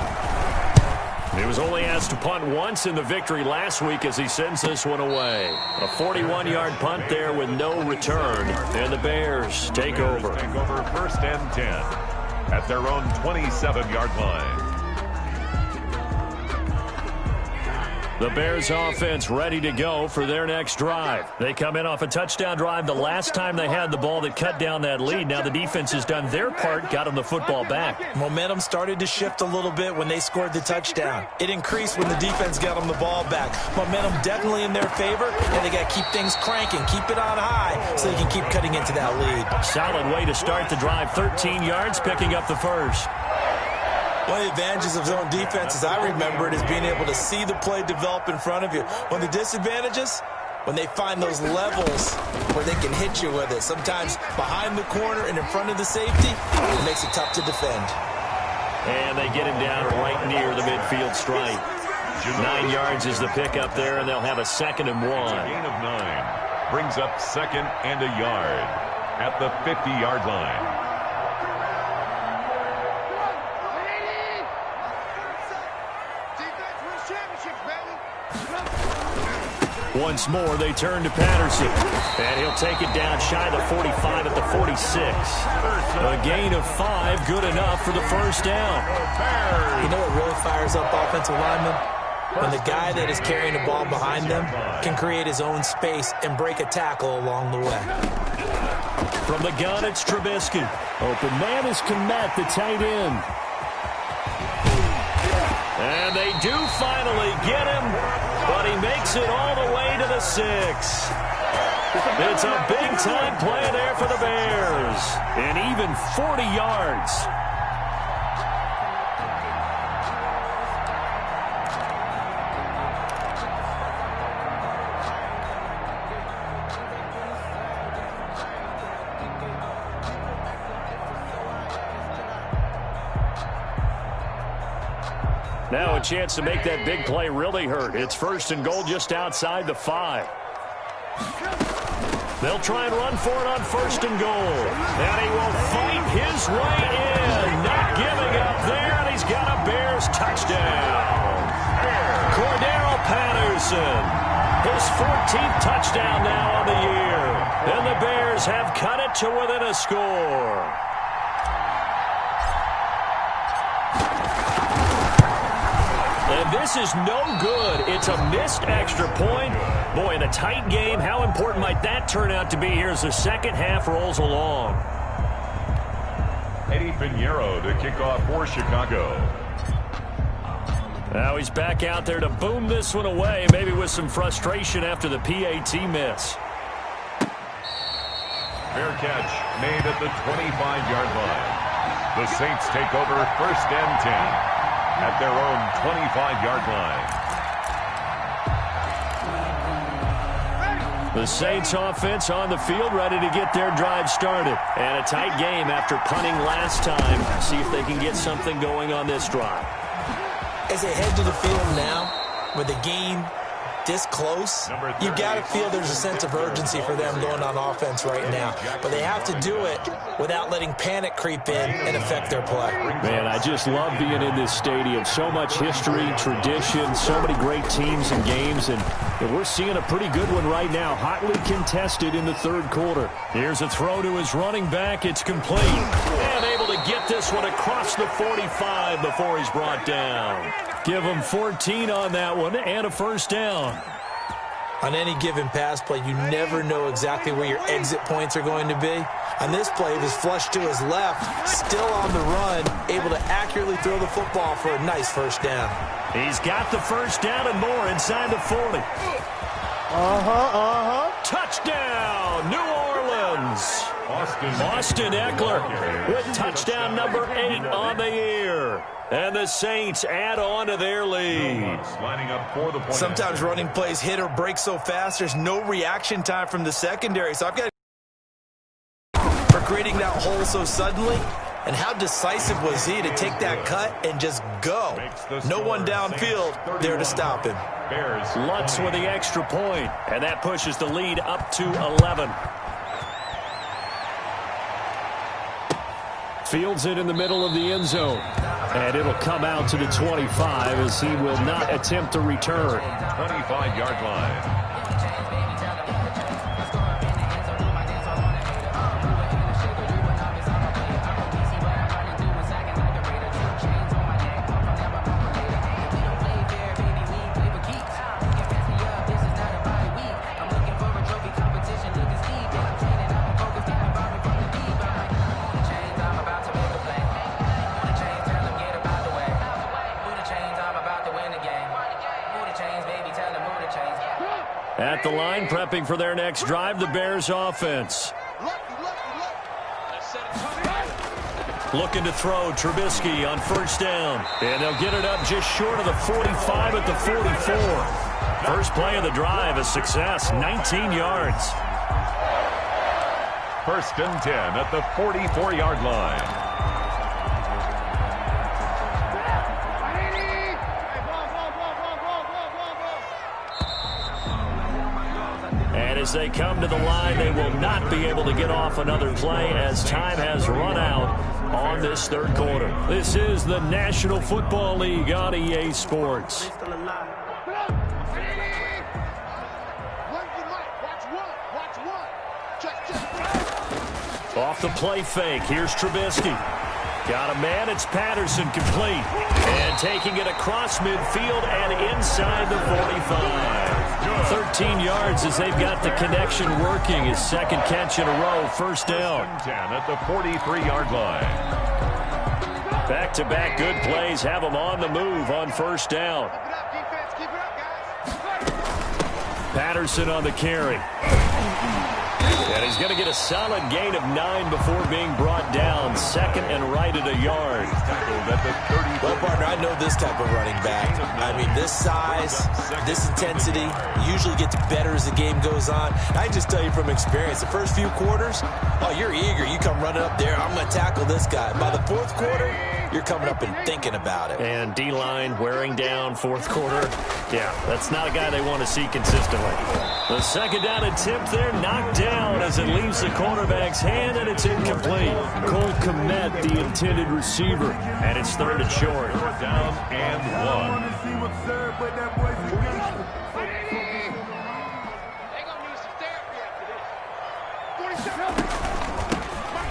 He was only asked to punt once in the victory last week as he sends this one away. A 41-yard punt there with no return. And the Bears take over. Take over 1st and 10 at their own 27-yard line. The Bears offense ready to go for their next drive. They come in off a touchdown drive the last time they had the ball that cut down that lead. Now the defense has done their part, got them the football back. Momentum started to shift a little bit when they scored the touchdown. It increased when the defense got them the ball back. Momentum definitely in their favor, and they got to keep things cranking, keep it on high so they can keep cutting into that lead. Solid way to start the drive, 13 yards, picking up the first. One of the advantages of zone defense, as I remember it, is being able to see the play develop in front of you. One of the disadvantages, when they find those levels where they can hit you with it. Sometimes behind the corner and in front of the safety, it makes it tough to defend. And they get him down right near the midfield stripe. 9 yards is the pickup there, and they'll have a 2nd and 1. Gain of 9 brings up 2nd and a yard at the 50-yard line. Once more, they turn to Patterson. And he'll take it down shy of the 45 at the 46. A gain of 5, good enough for the 1st down. You know what really fires up offensive linemen? When the guy that is carrying the ball behind them can create his own space and break a tackle along the way. From the gun, it's Trubisky. Open man is Kmet, the tight end. And they do finally get him, but he makes it all the way to the 6. It's a big-time play there for the Bears. And even 40 yards. Now a chance to make that big play really hurt. It's 1st and goal just outside the 5. They'll try and run for it on 1st and goal. And he will fight his way in. Not giving up there, and he's got a Bears touchdown. Cordero Patterson. His 14th touchdown now on the year. And the Bears have cut it to within a score. And this is no good. It's a missed extra point. Boy, in a tight game, how important might that turn out to be here as the second half rolls along? Eddie Pinheiro to kick off for Chicago. Now he's back out there to boom this one away, maybe with some frustration after the PAT miss. Fair catch made at the 25-yard line. The Saints take over 1st and 10. At their own 25-yard line. The Saints offense on the field ready to get their drive started. And a tight game after punting last time. See if they can get something going on this drive. As they head to the field now, with the game this close, you got to feel there's a sense of urgency for them going on offense right now. But they have to do it without letting panic creep in and affect their play. Man, I just love being in this stadium. So much history, tradition, so many great teams and games, and we're seeing a pretty good one right now, hotly contested in the third quarter. Here's a throw to his running back. It's complete. And able to get this one across the 45 before he's brought down. Give him 14 on that one and a first down. On any given pass play, you never know exactly where your exit points are going to be. On this play, he was flushed to his left, still on the run, able to accurately throw the football for a nice first down. He's got the first down and more inside the 40. Touchdown, New Orleans. Austin Eckler with touchdown number 8 on the year. And the Saints add on to their lead. Sometimes running plays hit or break so fast, there's no reaction time from the secondary. So I've got for creating that hole so suddenly. And how decisive was he to take that cut and just go? No one downfield there to stop him. Lutz with the extra point, and that pushes the lead up to 11. Fields it in the middle of the end zone. And it'll come out to the 25 as he will not attempt to return. 25-yard line. At the line, prepping for their next drive, the Bears offense. Looking to throw, Trubisky on first down. And they'll get it up just short of the 45 at the 44. First play of the drive, a success, 19 yards. First and 10 at the 44-yard line. As they come to the line, they will not be able to get off another play as time has run out on this third quarter. This is the National Football League on EA Sports. Off the play fake, here's Trubisky. Got a man, it's Patterson, complete. And taking it across midfield and inside the 45. 13 yards as they've got the connection working. His second catch in a row, first down. 10 at the 43-yard line. Back-to-back good plays have them on the move on first down. Patterson on the carry. And he's going to get a solid gain of 9 before being brought down. Second and right at a yard. Well, partner, I know this type of running back. I mean, this size, this intensity usually gets better as the game goes on. I just tell you from experience, the first few quarters, oh, you're eager. You come running up there, I'm going to tackle this guy. By the fourth quarter, you're coming up and thinking about it. And D-line wearing down fourth quarter. Yeah, that's not a guy they want to see consistently. The second down attempt there knocked down as it leaves the quarterback's hand, and it's incomplete. Cole Kmet, the intended receiver, and it's third and short. Down and 1.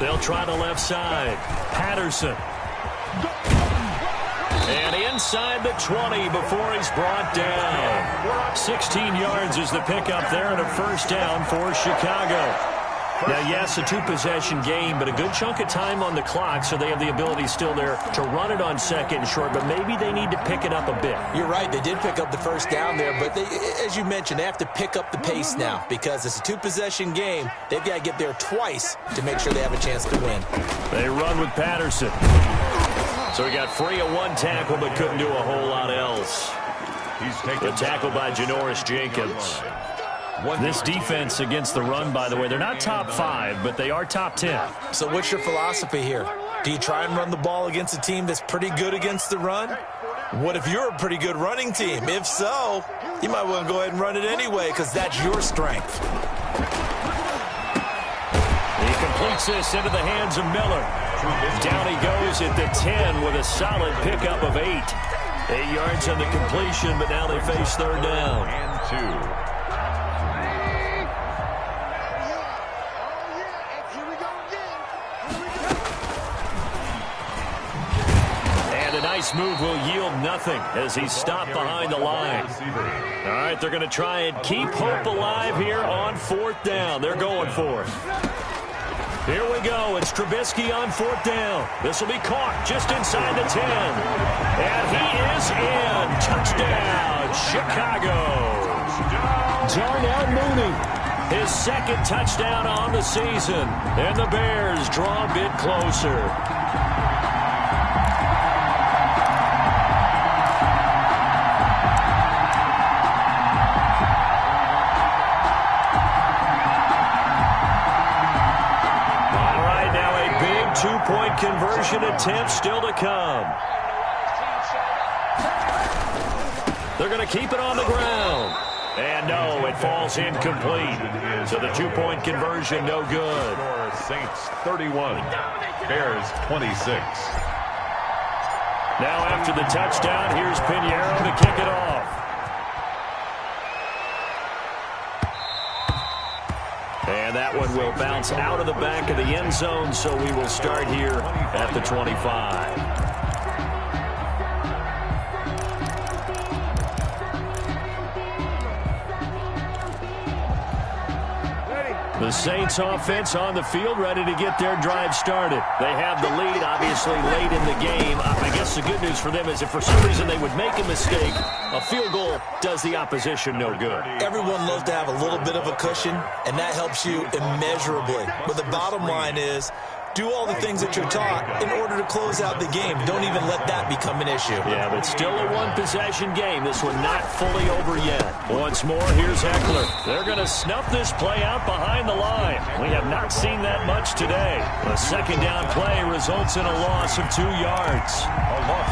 They'll try the left side. Patterson. And inside the 20 before he's brought down. 16 yards is the pickup there and a first down for Chicago. Now, yes, a two-possession game, but a good chunk of time on the clock, so they have the ability still there to run it on second and short, but maybe they need to pick it up a bit. You're right. They did pick up the first down there, but they, as you mentioned, they have to pick up the pace now because it's a two-possession game. They've got to get there twice to make sure they have a chance to win. They run with Patterson. So he got free of one tackle but couldn't do a whole lot else. The tackle by Janoris Jenkins. This defense against the run, by the way, they're not top 5, but they are top 10. So what's your philosophy here? Do you try and run the ball against a team that's pretty good against the run? What if you're a pretty good running team? If so, you might want to go ahead and run it anyway because that's your strength. He completes this into the hands of Miller. Down he goes at the 10 with a solid pickup of 8. 8 yards on the completion, but now they face third down. And 2. Nice move will yield nothing as he's stopped behind the line. All right, they're going to try and keep hope alive here on fourth down. They're going for it. Here we go. It's Trubisky on fourth down. This will be caught just inside the 10. And he is in. Touchdown, Chicago. Darnell Mooney, his second touchdown on the season. And the Bears draw a bit closer. Two-point conversion attempt still to come. They're going to keep it on the ground. And no, it falls incomplete. So the two-point conversion no good. Saints 31, Bears 26. Now after the touchdown, here's Pinheiro to kick it off. And that one will bounce out of the back of the end zone, so we will start here at the 25. The Saints offense on the field, ready to get their drive started. They have the lead, obviously, late in the game. I guess the good news for them is if for some reason they would make a mistake, a field goal does the opposition no good. Everyone loves to have a little bit of a cushion, and that helps you immeasurably. But the bottom line is, do all the things that you're taught in order to close out the game. Don't even let that become an issue. Yeah, but still a one-possession game. This one not fully over yet. Once more, here's Eckler. They're going to snuff this play out behind the line. We have not seen that much today. A second down play results in a loss of 2 yards.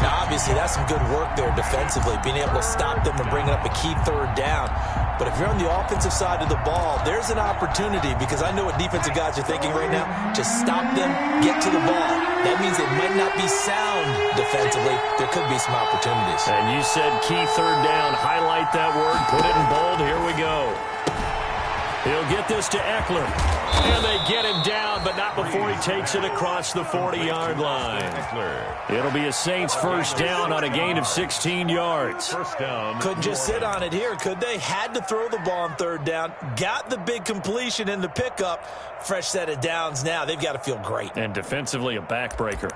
Now, obviously, that's some good work there defensively, being able to stop them and bringing up a key third down. But if you're on the offensive side of the ball, there's an opportunity because I know what defensive guys are thinking right now. Just stop them, get to the ball. That means they might not be sound defensively. There could be some opportunities. And you said key third down. Highlight that word. Put it in bold. Here we go. He'll get this to Eckler. And they get him down, but not before he takes it across the 40-yard line. It'll be a Saints first down on a gain of 16 yards. First down. Couldn't just sit on it here, could they? Had to throw the ball on third down. Got the big completion in the pickup. Fresh set of downs now. They've got to feel great. And defensively, a backbreaker.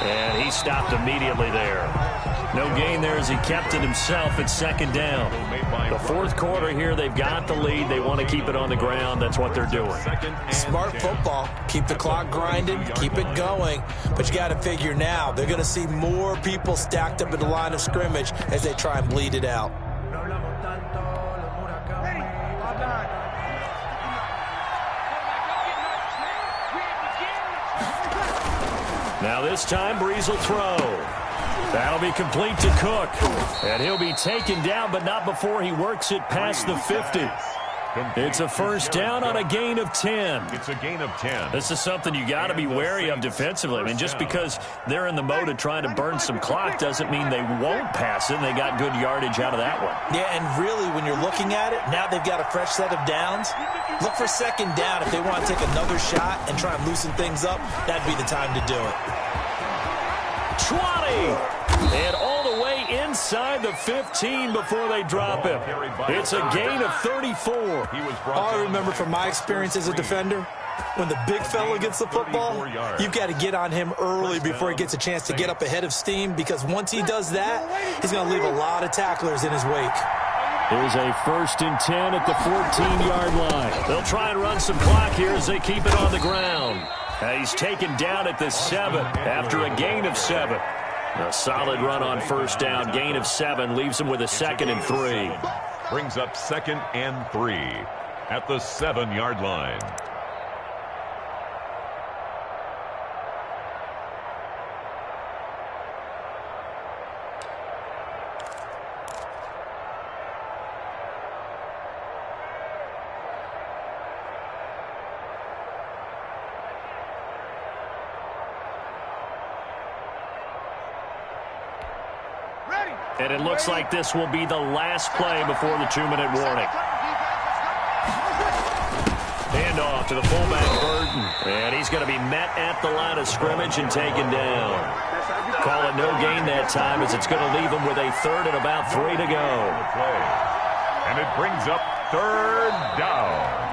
And he stopped immediately there. No gain there as he kept it himself at second down. The fourth quarter here, they've got the lead. They want to keep it on the ground. That's what they're doing. Smart football. Keep the clock grinding. Keep it going. But you got to figure now, they're going to see more people stacked up in the line of scrimmage as they try and bleed it out. Now this time, Breeze will throw. That'll be complete to Cook. And he'll be taken down, but not before he works it past the 50. It's a first down on a gain of 10. It's a gain of 10. This is something you got to be wary of defensively. I mean, just because they're in the mode of trying to burn some clock doesn't mean they won't pass it. They got good yardage out of that one. Yeah, and really, when you're looking at it, now they've got a fresh set of downs. Look for second down. If they want to take another shot and try and loosen things up, that'd be the time to do it. 20! And all the way inside the 15 before they drop him. It's a gain of 34. All I remember from my experience as a defender, when the big fella gets the football, you've got to get on him early before he gets a chance to get up ahead of steam, because once he does that, he's going to leave a lot of tacklers in his wake. Here's a 1st and 10 at the 14-yard line. They'll try and run some clock here as they keep it on the ground. He's taken down at the 7 after a gain of 7. A solid run on first down. Gain of 7 leaves him with a 2nd and 3. Brings up 2nd and 3 at the 7-yard line. And it looks like this will be the last play before the 2-minute warning. Handoff to the fullback, Burton. And he's going to be met at the line of scrimmage and taken down. Call it no gain that time, as it's going to leave him with a 3rd and about 3 to go. And it brings up 3rd down.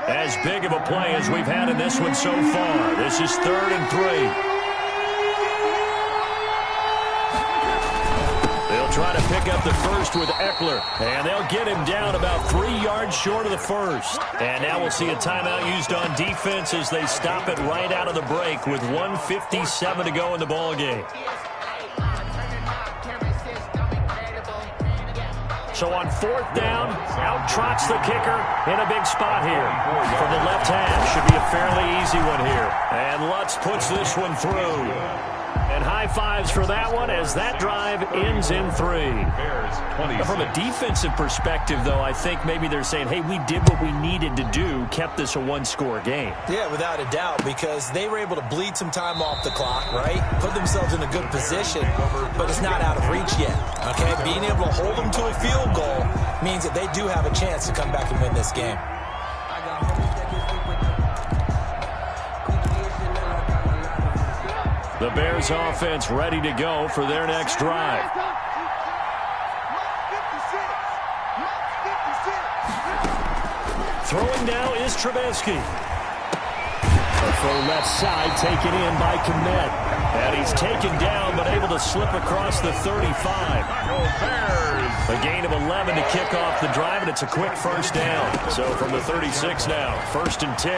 As big of a play as we've had in this one so far. This is 3rd and 3. They'll try to pick up the first with Eckler, and they'll get him down about 3 yards short of the first. And now we'll see a timeout used on defense as they stop it right out of the break with 1:57 to go in the ballgame. So on 4th down, out trots the kicker in a big spot here. From the left half, should be a fairly easy one here. And Lutz puts this one through. And high fives for that one as that drive ends in 3. From a defensive perspective, though, I think maybe they're saying, hey, we did what we needed to do, kept this a 1-score game. Yeah, without a doubt, because they were able to bleed some time off the clock, right? Put themselves in a good position, but it's not out of reach yet, okay? Being able to hold them to a field goal means that they do have a chance to come back and win this game. The Bears offense ready to go for their next drive. Throwing now is Trubisky. A throw left side taken in by Kmet. And he's taken down but able to slip across the 35. A gain of 11 to kick off the drive, and it's a quick first down. So from the 36 now, 1st and 10.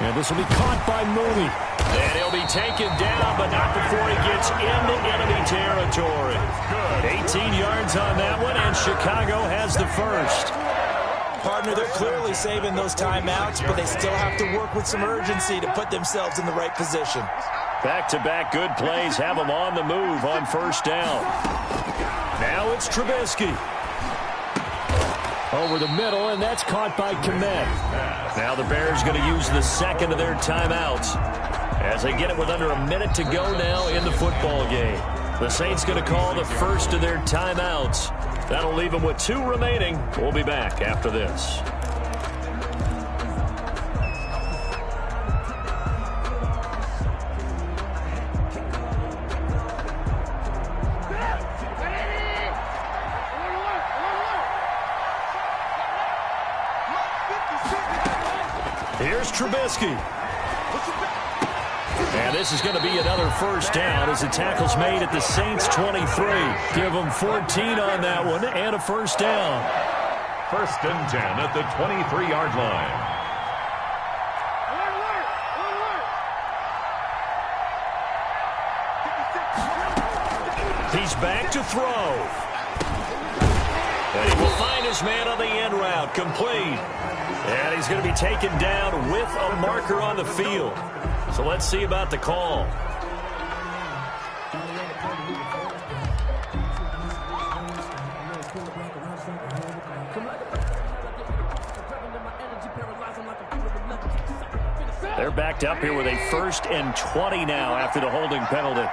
And this will be caught by Mooney. And he'll be taken down, but not before he gets into enemy territory. 18 yards on that one, and Chicago has the first. Partner, they're clearly saving those timeouts, but they still have to work with some urgency to put themselves in the right position. Back-to-back good plays have them on the move on first down. Now it's Trubisky. Over the middle, and that's caught by Kmet. Now the Bears going to use the 2nd of their timeouts as they get it with under a minute to go now in the football game. The Saints going to call the first of their timeouts. That'll leave them with 2 remaining. We'll be back after this. Here's Trubisky. And this is going to be another first down as the tackle's made at the Saints' 23. Give them 14 on that one and a first down. 1st and 10 at the 23-yard line. He's back to throw. And he will find his man on the end route, complete. And he's going to be taken down with a marker on the field. So let's see about the call. They're backed up here with a 1st and 20 now after the holding penalty. We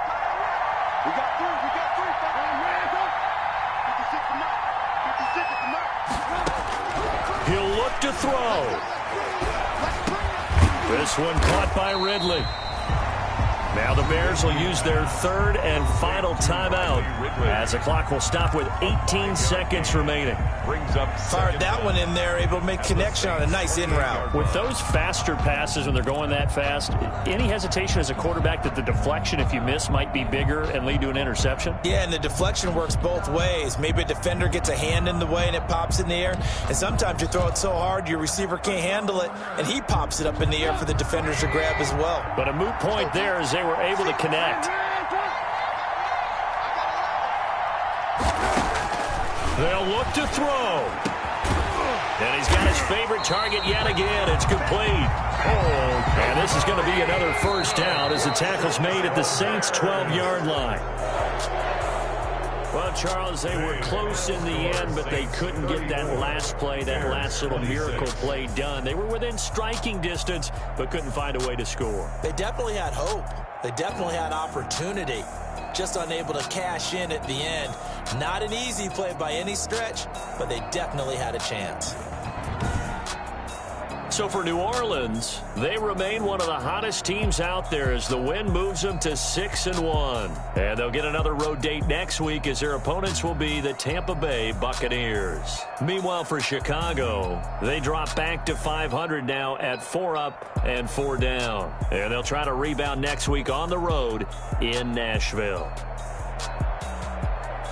got 3. He'll look to throw. This one caught by Ridley. Now the Bears will use their third and final timeout as the clock will stop with 18 seconds remaining. Fired that one in there, able to make connection on a nice in route. With those faster passes when they're going that fast, any hesitation as a quarterback that the deflection, if you miss, might be bigger and lead to an interception? Yeah, and the deflection works both ways. Maybe a defender gets a hand in the way and it pops in the air. And sometimes you throw it so hard your receiver can't handle it, and he pops it up in the air for the defenders to grab as well. But a moot point there as they were able to connect. They'll look to throw. And he's got his favorite target yet again. It's complete. And this is going to be another first down as the tackle's made at the Saints' 12-yard line. Well, Charles, they were close in the end, but they couldn't get that last play, that last little miracle play done. They were within striking distance, but couldn't find a way to score. They definitely had hope. They definitely had opportunity. Just unable to cash in at the end. Not an easy play by any stretch, but they definitely had a chance. So for New Orleans, they remain one of the hottest teams out there as the win moves them to 6-1. And they'll get another road date next week as their opponents will be the Tampa Bay Buccaneers. Meanwhile, for Chicago, they drop back to 500 now at 4 up and 4 down. And they'll try to rebound next week on the road in Nashville.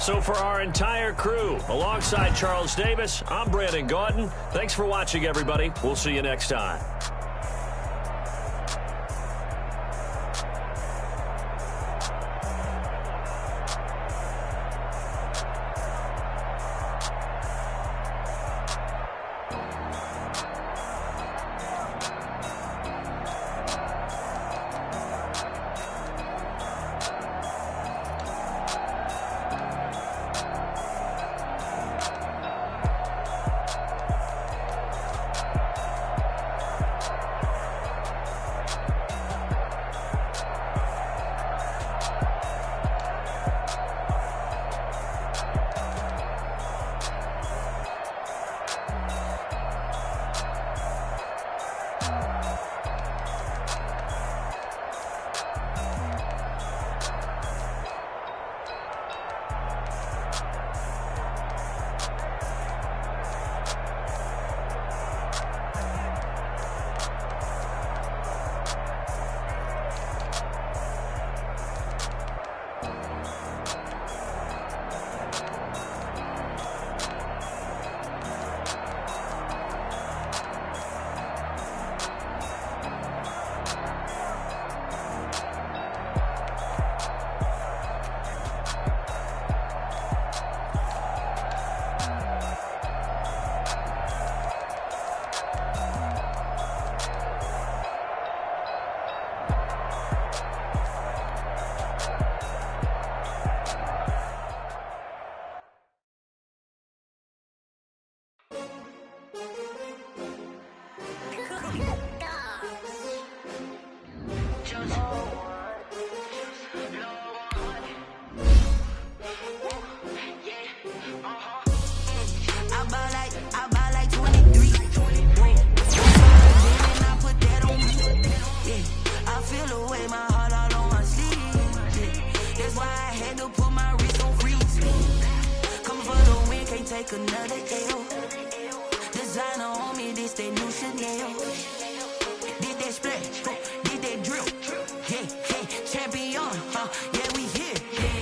So for our entire crew, alongside Charles Davis, I'm Brandon Gaudin. Thanks for watching, everybody. We'll see you next time. Take another L. Designer on me, this they new Chanel. Did that splash, did that drill. Yeah, champion, yeah, we here.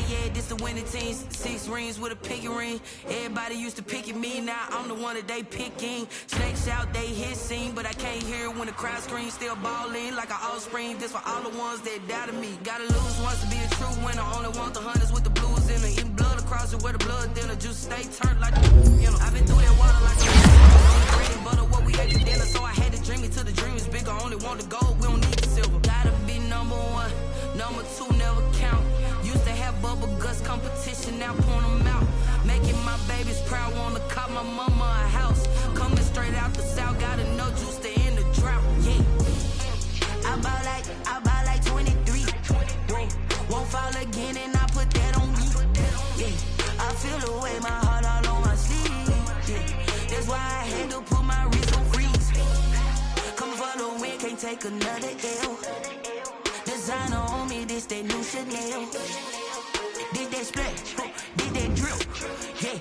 Yeah, this the winning teams. 6 rings with a pinky ring. Everybody used to pick at me, now I'm the one that they picking. Snakes out, they hit scene, but I can't hear it when the crowd screams. Still balling like an offspring. This for all the ones that doubted me. Gotta lose once to be a true winner. Only want the hunters with the blues in it. Eating blood across it where the blood dinner. Juice stay turned like you know. I've been through that water like bread and butter what we ate for dinner. So I had to dream it till the dream is bigger. Only want the gold, we don't need the silver. Gotta be number 1, number 2 never count. Used to have bubble guts competition, now point them out. Making my babies proud, wanna cop my mama a house. Coming straight out the south, gotta know juice to end the drought. Yeah, I buy like 23. Won't fall again and I put that on me. Yeah, I feel the way, my heart all on my sleeve. Yeah, that's why I had to put my wrist on freeze. Come for the win, can't take another L. Designer on me, this that new Chanel. Did that splash, did that drip. Yeah,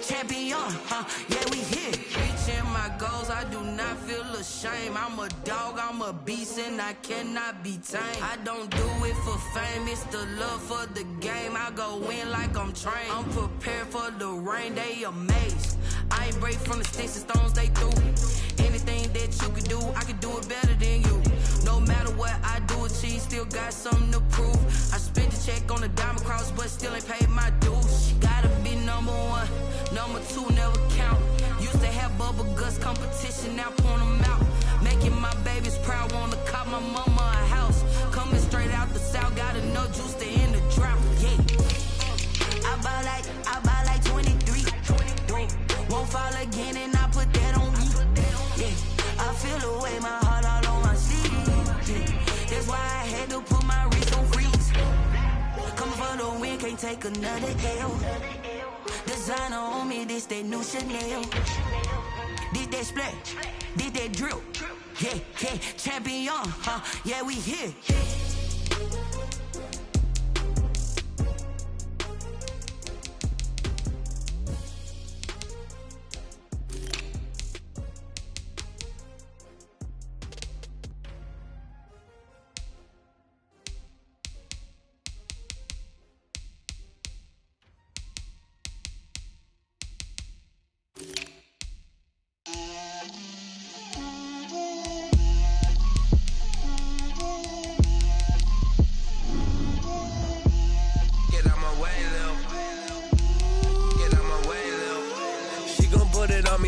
champion, yeah, we here. Reaching my goals, I do not feel ashamed. I'm a dog, I'm a beast, and I cannot be tamed. I don't do it for fame, it's the love for the game. I go in like I'm trained. I'm prepared for the rain, they amazed. I ain't break from the sticks and stones they threw. Anything that you can do, I can do it better than you. No matter what I do, achieve, still got something to prove. I spent the check on the diamond cross, but still ain't paid my dues. Gotta be number one, number two never count. Used to have bubble guts competition, now point them out. Making my babies proud, wanna cop my mama a house. Coming straight out the south, got enough juice to end the drought. Yeah, I buy like 23. Won't fall again, and I put that on me. Yeah, I feel the way, my heart all on my sleeve. Yeah, that's why I had to put my wrist on freeze. Coming for the win, can't take another L. Designer on me, this that new Chanel. Did that splash, did that drip. Yeah, champion, yeah, we here.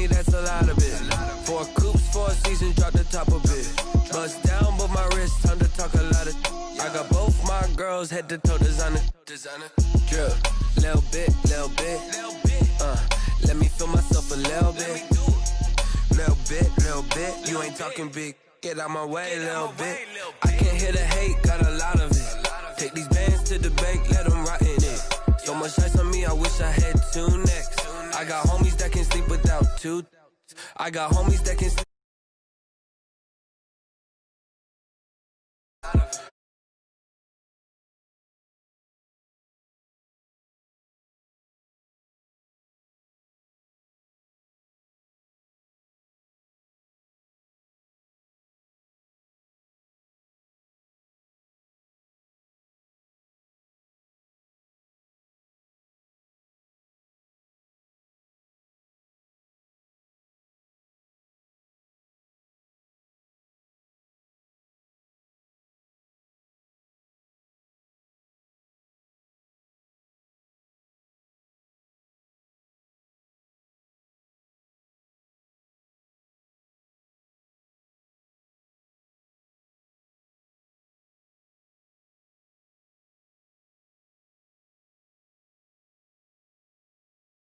That's a lot of it. 4 coops, 4 seasons, drop the top of it. Bust down, but my wrist, time to talk a lot of. I got both my girls head to toe designer. Drip, little bit. Let me feel myself a little bit. Little bit. You ain't talking big. Get out my way, little bit. I can't hear the hate, got a lot of it. Take these bands to the bank, let them rot in it. So much ice on me, I wish I had 2 necks. I got homies that can sleep without 2. I got homies that can sleep.